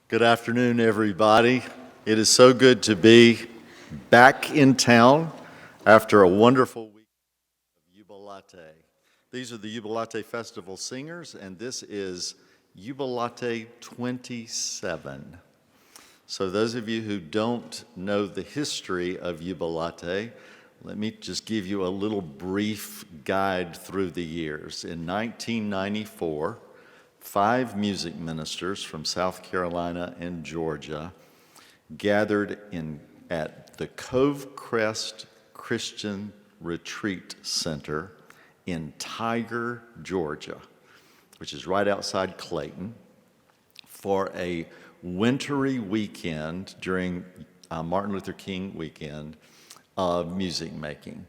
Good afternoon, everybody. It is so good to be back in town after a wonderful week of Jubilate. These are the Jubilate Festival singers, and this is Jubilate 27. So those of you who don't know the history of Jubilate, let me just give you a little brief guide through the years. In 1994, 5 music ministers from South Carolina and Georgia gathered at the Cove Crest Christian Retreat Center in Tiger, Georgia, which is right outside Clayton, for a wintry weekend during Martin Luther King weekend of music making.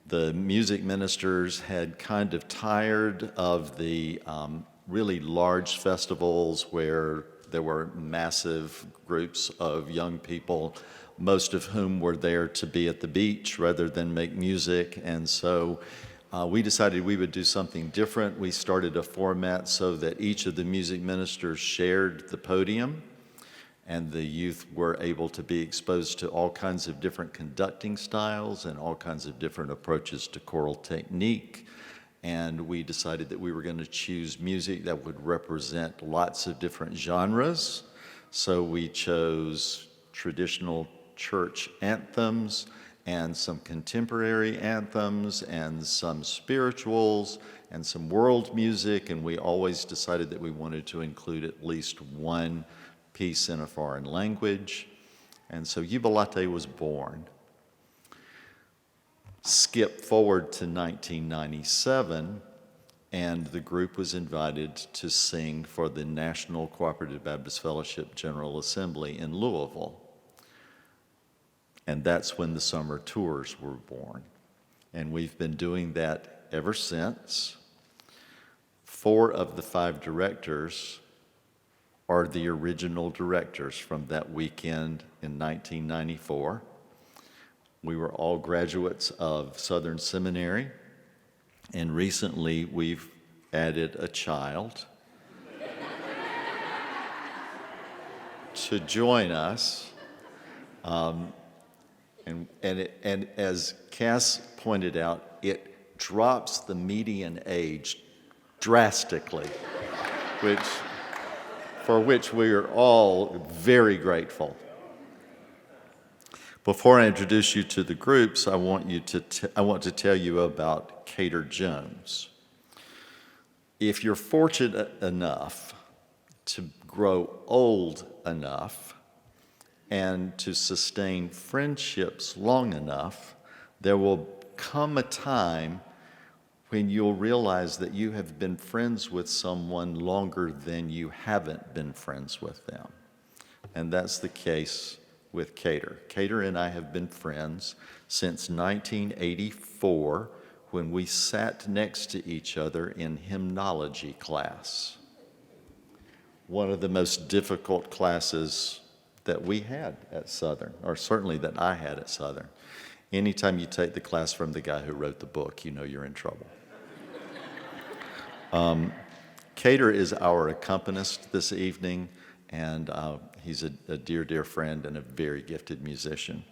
The music ministers had kind of tired of the really large festivals where there were massive groups of young people, most of whom were there to be at the beach rather than make music. And so we decided we would do something different. We started a format so that each of the music ministers shared the podium, and the youth were able to be exposed to all kinds of different conducting styles and all kinds of different approaches to choral technique. And we decided that we were going to choose music that would represent lots of different genres. So we chose traditional church anthems and some contemporary anthems and some spirituals and some world music. And we always decided that we wanted to include at least one piece in a foreign language. And so Jubilate was born. Skip forward to 1997, and the group was invited to sing for the National Cooperative Baptist Fellowship General Assembly in Louisville. And that's when the summer tours were born. And we've been doing that ever since. 4 of the 5 directors are the original directors from that weekend in 1994. We were all graduates of Southern Seminary, and recently we've added a child to join us. And as Cass pointed out, it drops the median age drastically, for which we are all very grateful. Before I introduce you to the groups, I want to tell you about Cater Jones. If you're fortunate enough to grow old enough and to sustain friendships long enough, there will come a time when you'll realize that you have been friends with someone longer than you haven't been friends with them. And that's the case with Cater. Cater and I have been friends since 1984, when we sat next to each other in hymnology class. One of the most difficult classes that we had at Southern, or certainly that I had at Southern. Anytime you take the class from the guy who wrote the book, you know you're in trouble. Cater is our accompanist this evening, and he's a dear, dear friend and a very gifted musician.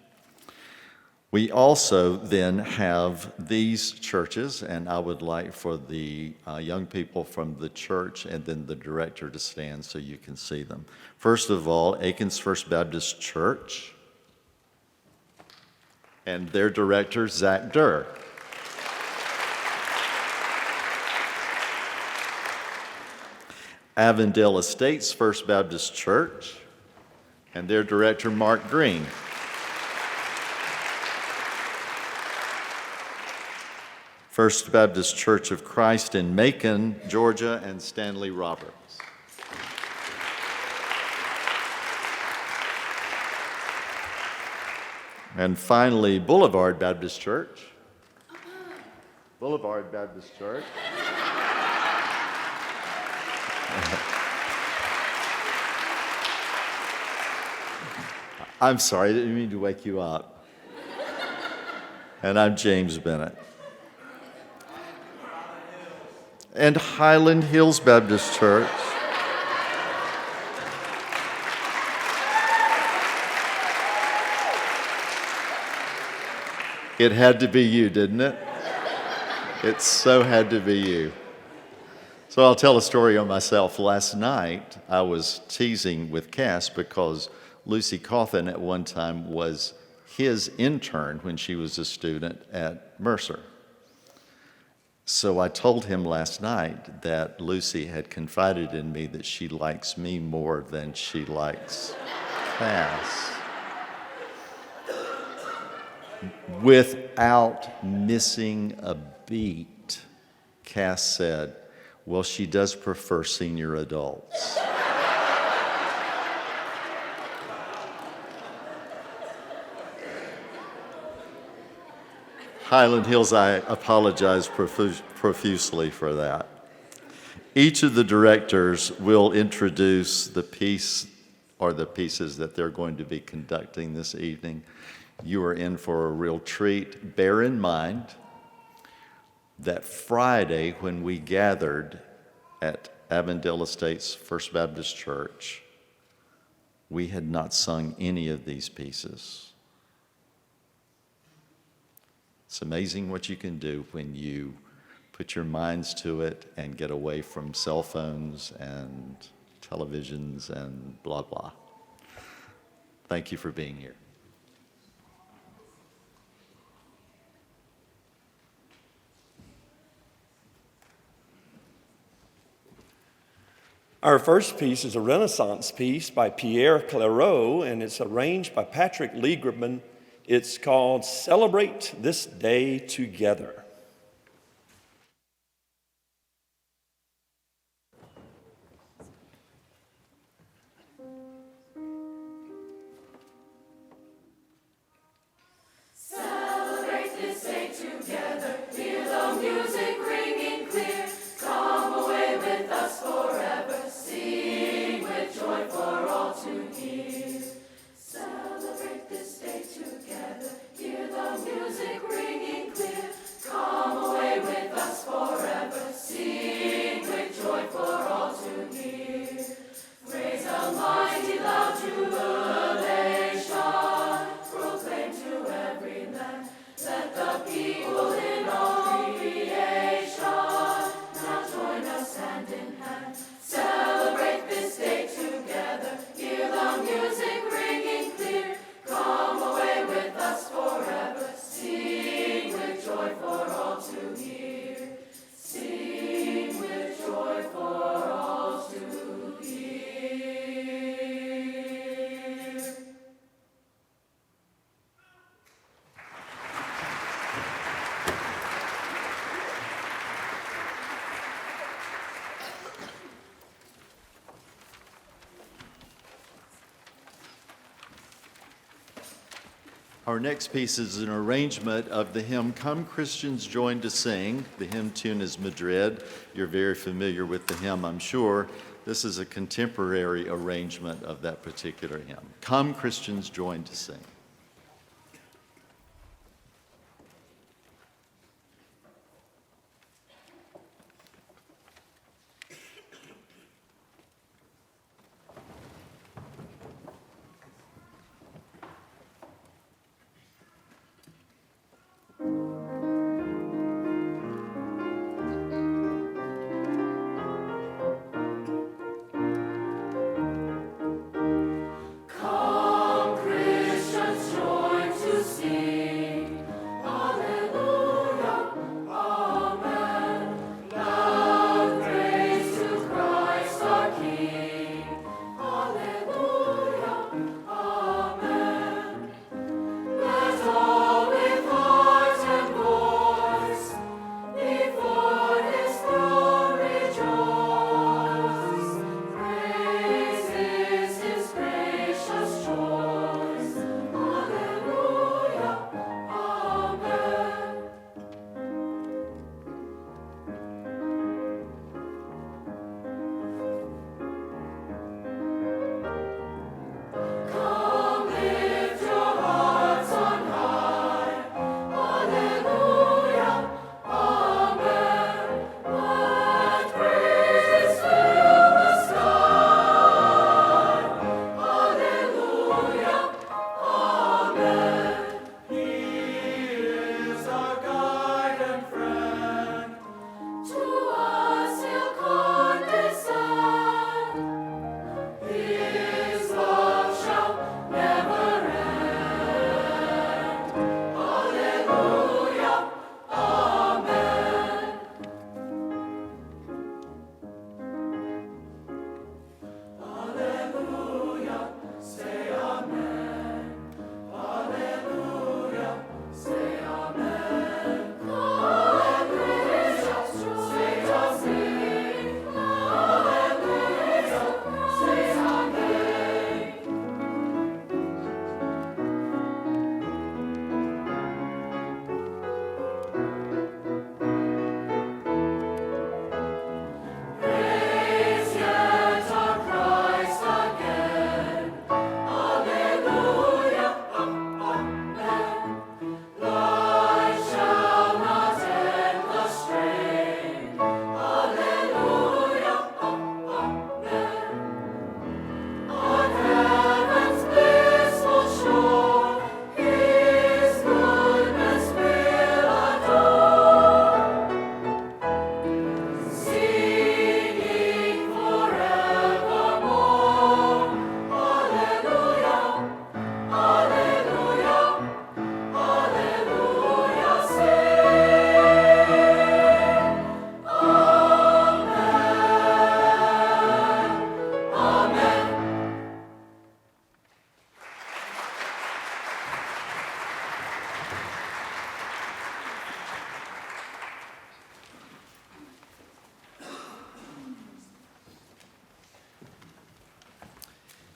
We also then have these churches, and I would like for the young people from the church and then the director to stand so you can see them. First of all, Aikens First Baptist Church and their director, Zach Durr. Avondale Estates First Baptist Church and their director, Mark Green. First Baptist Church of Christ in Macon, Georgia, and Stanley Roberts. And finally, Boulevard Baptist Church. Boulevard Baptist Church. I'm sorry, I didn't mean to wake you up. And I'm James Bennett. And Highland Hills Baptist Church. It had to be you, didn't it? It so had to be you. So I'll tell a story on myself. Last night, I was teasing with Cass because Lucy Cawthon at one time was his intern when she was a student at Mercer. So I told him last night that Lucy had confided in me that she likes me more than she likes Cass. Without missing a beat, Cass said, "Well, she does prefer senior adults." Highland Hills, I apologize profusely for that. Each of the directors will introduce the piece or the pieces that they're going to be conducting this evening. You are in for a real treat. Bear in mind that Friday, when we gathered at Avondale Estates First Baptist Church, we had not sung any of these pieces. It's amazing what you can do when you put your minds to it and get away from cell phones and televisions and blah, blah. Thank you for being here. Our first piece is a Renaissance piece by Pierre Clairot, and it's arranged by Patrick Lieberman. It's called Celebrate This Day Together. Our next piece is an arrangement of the hymn, Come Christians Join to Sing. The hymn tune is Madrid. You're very familiar with the hymn, I'm sure. This is a contemporary arrangement of that particular hymn. Come Christians Join to Sing. Come, Christians.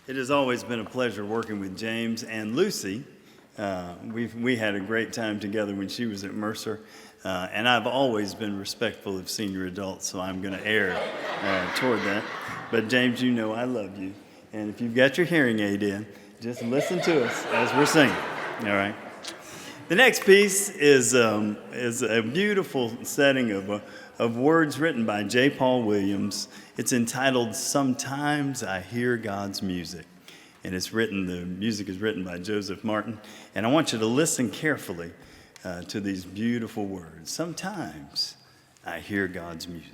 It has always been a pleasure working with James and Lucy. We had a great time together when she was at Mercer, and I've always been respectful of senior adults, so I'm going to err toward that. But James, you know I love you, and if you've got your hearing aid in, just listen to us as we're singing. All right. The next piece is a beautiful setting of words written by J. Paul Williams. It's entitled "Sometimes I Hear God's Music," and the music is written by Joseph Martin. And I want you to listen carefully to these beautiful words. Sometimes I hear God's music.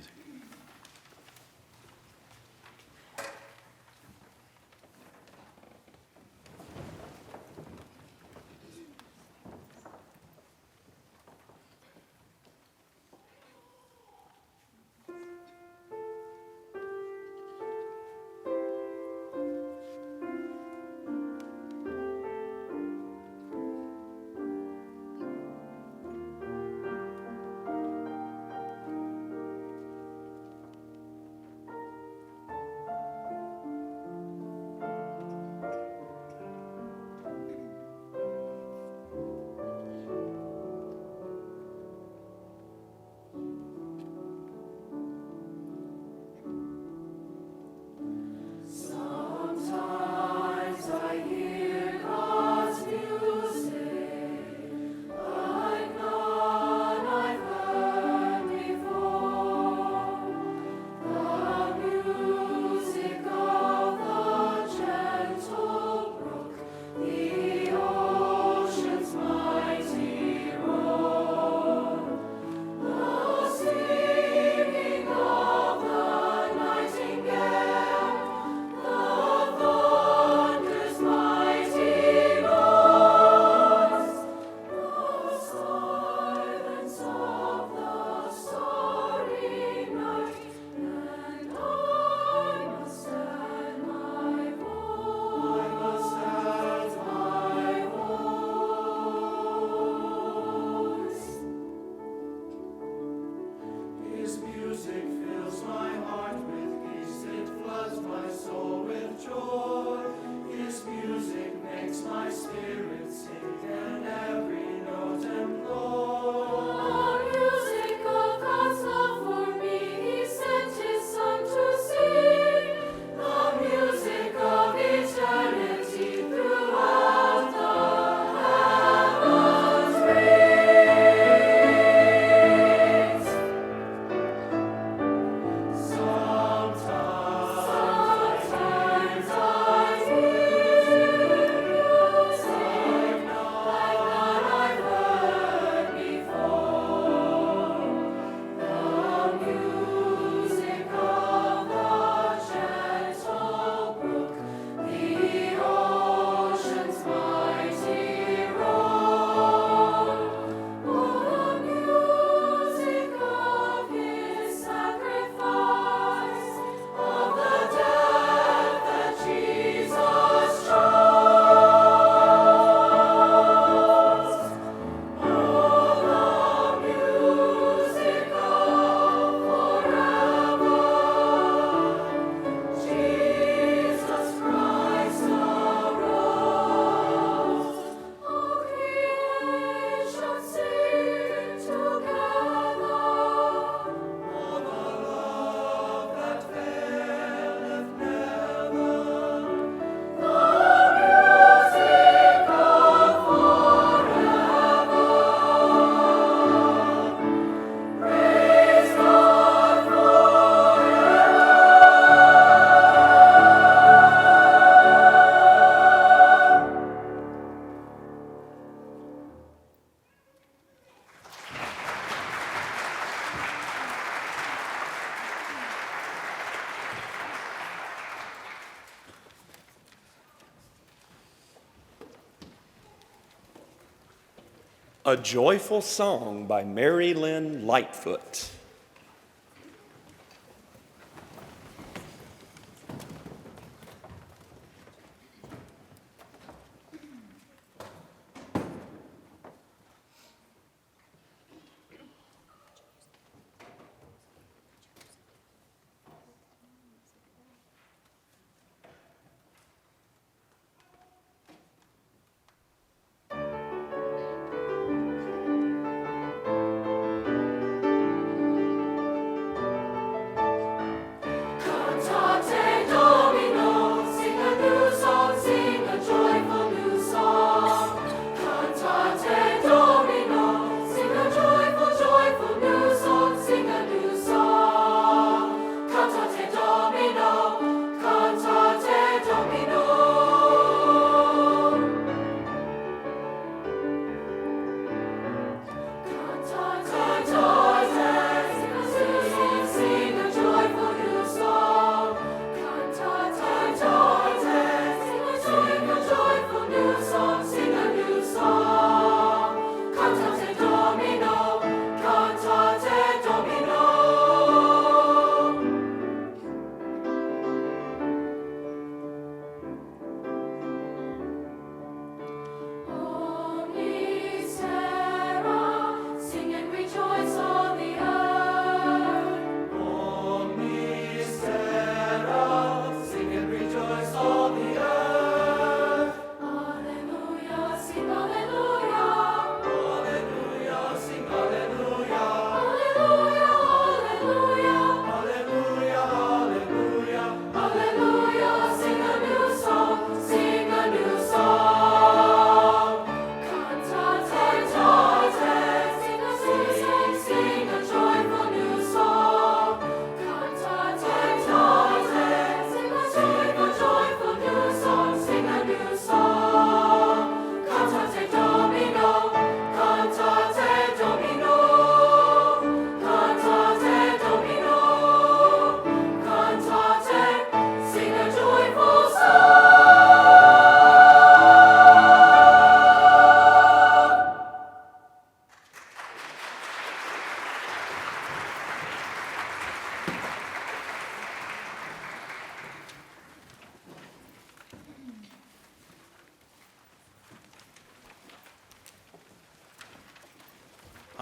A Joyful Song by Mary Lynn Lightfoot.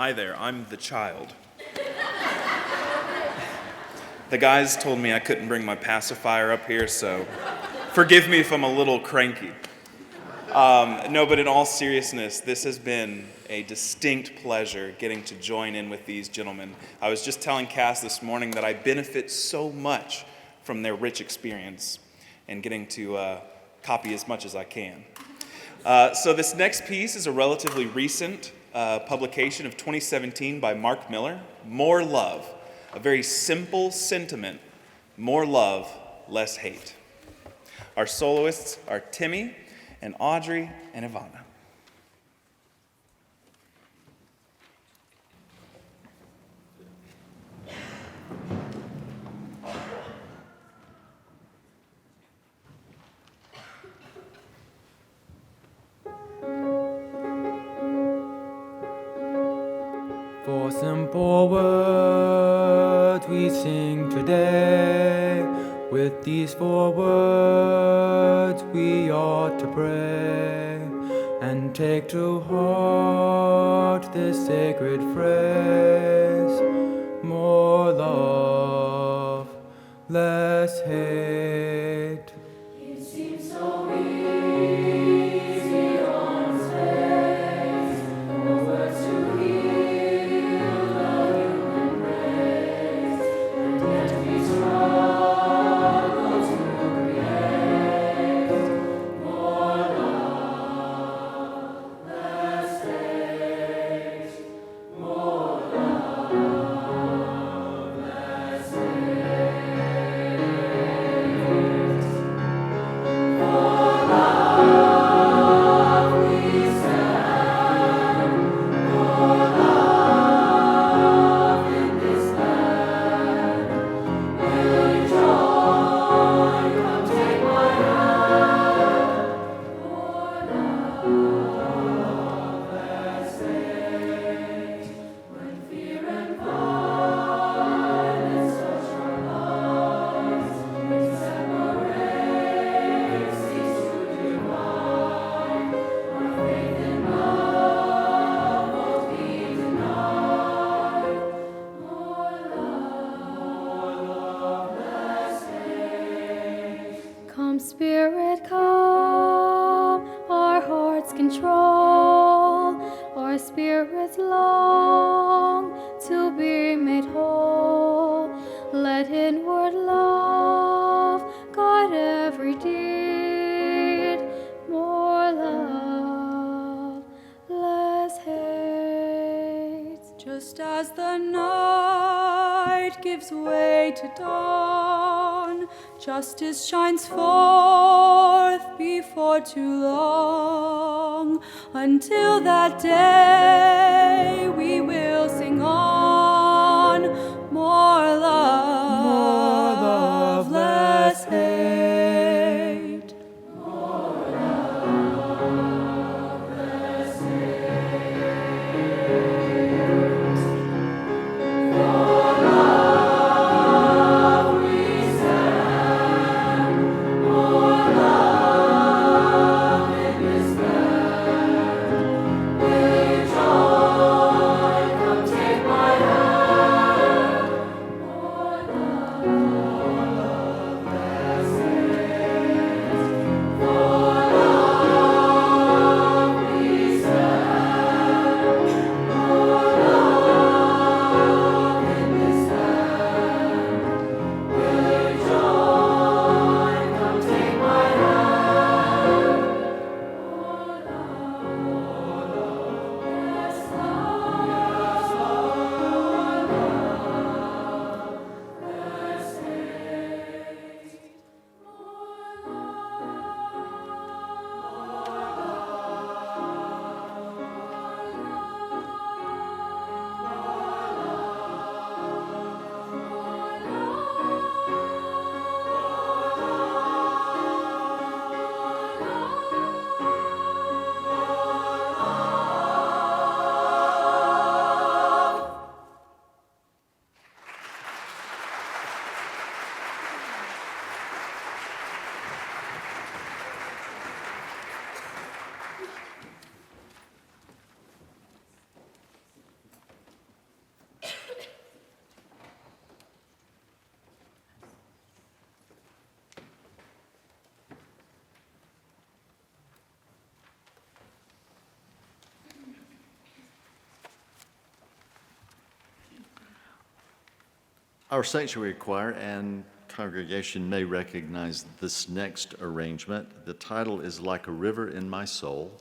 Hi there, I'm the child. The guys told me I couldn't bring my pacifier up here, so forgive me if I'm a little cranky. No, but in all seriousness, this has been a distinct pleasure getting to join in with these gentlemen. I was just telling Cass this morning that I benefit so much from their rich experience and getting to copy as much as I can. So this next piece is a relatively recent publication of 2017 by Mark Miller, More Love, a very simple sentiment, more love, less hate. Our soloists are Timmy and Audrey and Ivana. For simple words we sing today, with these 4 words we ought to pray, and take to heart this sacred phrase, more love, less hate. It seems so easy on its face, for words to heal the human race, and yet we struggle to create more love, less hate, more love, less hate. For love we stand, for love in this land. Will you join? Come take my hand. For love, less hate. When fear and violence touch our lives, when separate cease to divide, our faith in love won't be denied. More love, less hate. Come, Spirit, come, our hearts control, our spirits long to be made whole. Let inward love guide every deed, more love, less hate. Just as the night gives way to dawn, justice shines forth before too long. Until that day, we will sing on. More love, less hate. More love, less hate. For love we stand, more love in this land. Will you join? Come take my hand. More love, Our sanctuary choir and congregation may recognize this next arrangement. The title is Like a River in My Soul,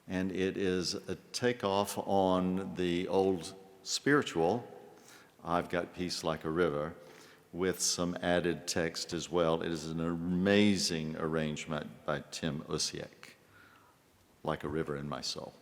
and it is a takeoff on the old spiritual, I've Got Peace Like a River, with some added text as well. It is an amazing arrangement by Tim Usiek, Like a River in My Soul.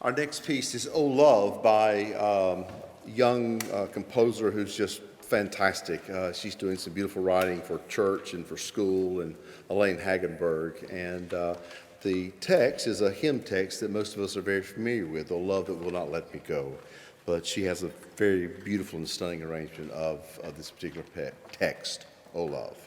Our next piece is "Oh Love" by a young composer who's just fantastic. She's doing some beautiful writing for church and for school, and Elaine Hagenberg. And the text is a hymn text that most of us are very familiar with, "Oh Love That Will Not Let Me Go." But she has a very beautiful and stunning arrangement of this particular text, "Oh Love."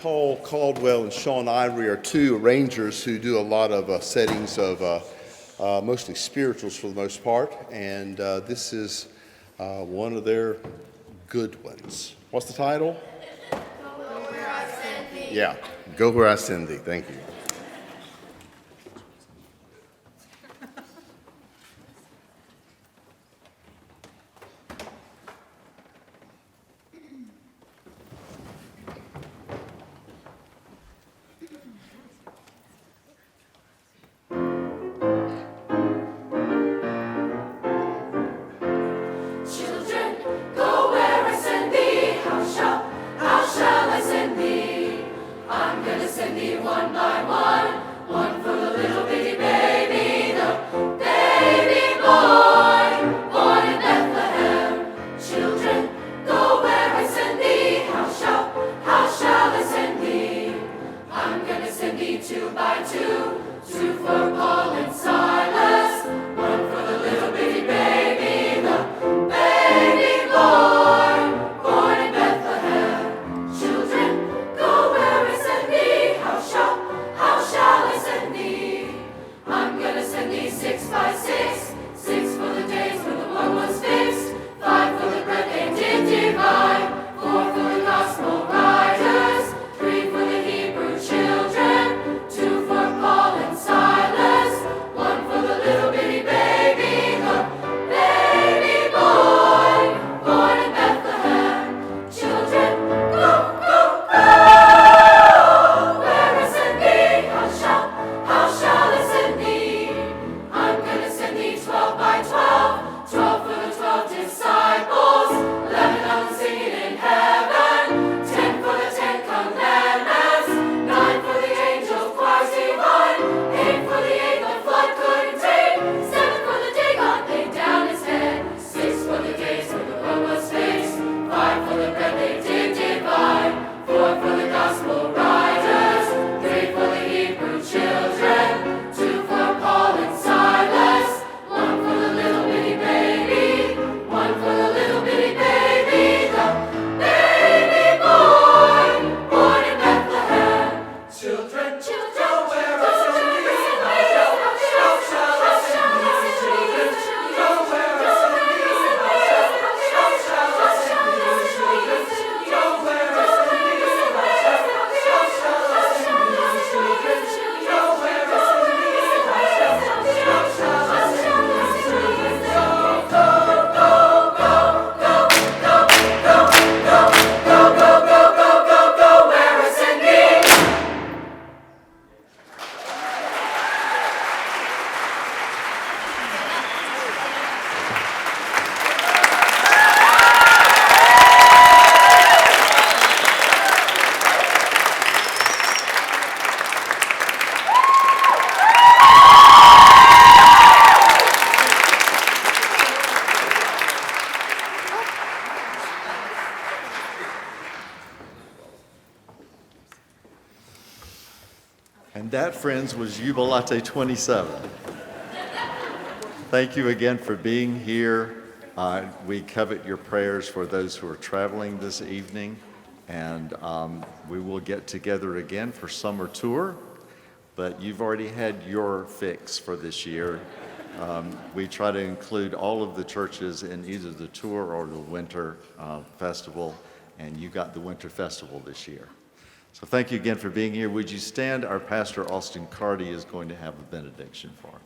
Paul Caldwell and Sean Ivory are two arrangers who do a lot of settings of mostly spirituals for the most part, and this is one of their good ones. What's the title? Go where I send thee. Yeah, Go Where I Send Thee. Thank you. Children, go where I send thee. How shall I send thee? I'm gonna send thee one by one for the little bitty baby, the baby boy, born in Bethlehem. Children, go where I send thee. How shall I send thee? I'm gonna send thee two by two for Paul and Silas, one for the little bitty baby, the baby boy, born in Bethlehem. Children, go where I send thee. How shall I send thee? I'm gonna send thee 6 by 6, 6 for the days when the war was fixed, 5 for the bread they did divide, 4 for the gospel riders, 3 for the Hebrew children, 2 for Paul and Silas, 1 for the little bitty baby, the baby boy, born in Bethlehem. Children, go, go, go, where I send thee. How shall I send thee? I'm gonna send thee 12 by 12, 12 for the 12 disciples, 11 of them singing in heaven, 10 for the 10 commandments, 9 for the angels choirs divine, 8 for the 8 the flood couldn't take, 7 for the day God laid down his head, 6 for the days when the world was fixed, 5 for the bread they did divide, 4 for the gospel riders, 3 for the Hebrew children, 2 for Paul and Silas, 1 for the little bitty baby, 1 for the little bitty baby, the baby boy, born in Bethlehem. Children, go where I send thee. How shall I send thee? Children, go where I send thee. How shall I send thee? Children, go where I send thee. How shall I send thee? Children, go where I send thee. How shall I send thee? Children, go, go, go, go, go, go, go, go, go, go, go, go, go, go, where I send thee. And that, friends, was Jubilate 27. Thank you again for being here. We covet your prayers for those who are traveling this evening, and we will get together again for summer tour, but you've already had your fix for this year. We try to include all of the churches in either the tour or the winter festival, and you got the winter festival this year. So thank you again for being here. Would you stand? Our pastor, Austin Carty, is going to have a benediction for us.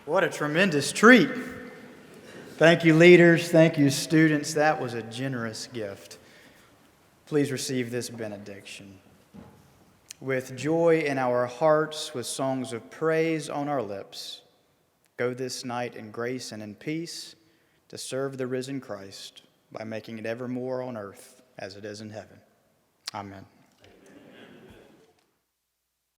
What a tremendous treat. Thank you, leaders. Thank you, students. That was a generous gift. Please receive this benediction. With joy in our hearts, with songs of praise on our lips, go this night in grace and in peace to serve the risen Christ by making it evermore on earth as it is in heaven. Amen.